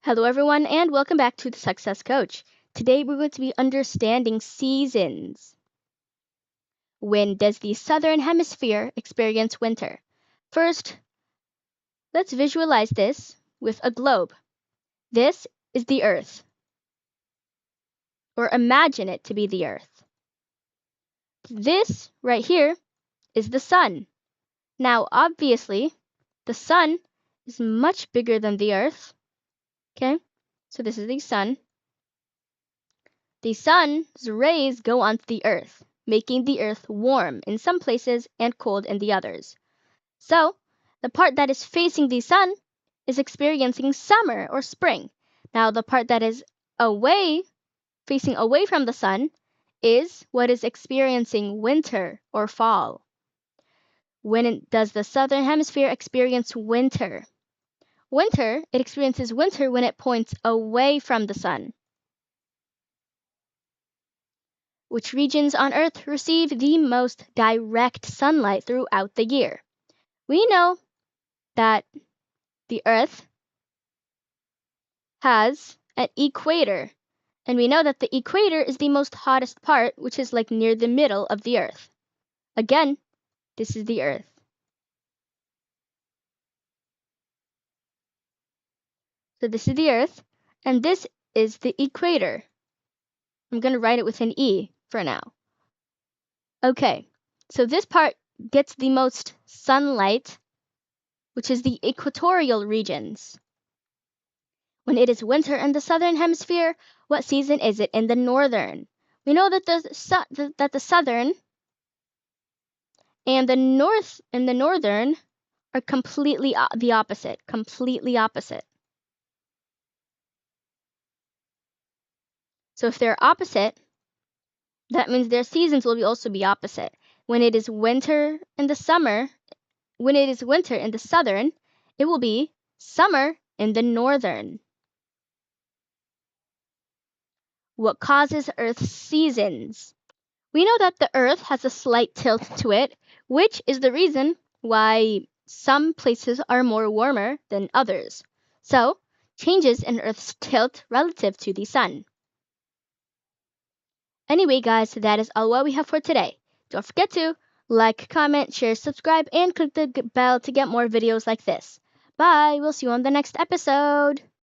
Hello, everyone, and welcome back to the Success Coach. Today, we're going to be understanding seasons. When does the Southern Hemisphere experience winter? First, let's visualize this with a globe. This is the Earth, or imagine it to be the Earth. This right here is the Sun. Now, obviously, the Sun is much bigger than the Earth. Okay, so this is the Sun. The sun's rays go onto the earth, making the earth warm in some places and cold in the others. So, the part that is facing the sun is experiencing summer or spring. Now, the part that is facing away from the sun, is what is experiencing winter or fall. When does the southern hemisphere experience winter? It experiences winter when it points away from the sun. Which regions on Earth receive the most direct sunlight throughout the year? We know that the Earth has an equator, and we know that the equator is the most hottest part, which is like near the middle of the Earth. Again, this is the Earth. So this is the Earth, and this is the equator. I'm going to write it with an E for now. Okay, so this part gets the most sunlight, which is the equatorial regions. When it is winter in the southern hemisphere, what season is it in the northern? We know that the southern and the northern are completely the opposite, completely opposite. So if they're opposite, that means their seasons will also be opposite. When it is winter in the southern, it will be summer in the northern. What causes Earth's seasons? We know that the Earth has a slight tilt to it, which is the reason why some places are more warmer than others. So, changes in Earth's tilt relative to the sun. Anyway, guys, that is all what we have for today. Don't forget to like, comment, share, subscribe, and click the bell to get more videos like this. Bye! We'll see you on the next episode.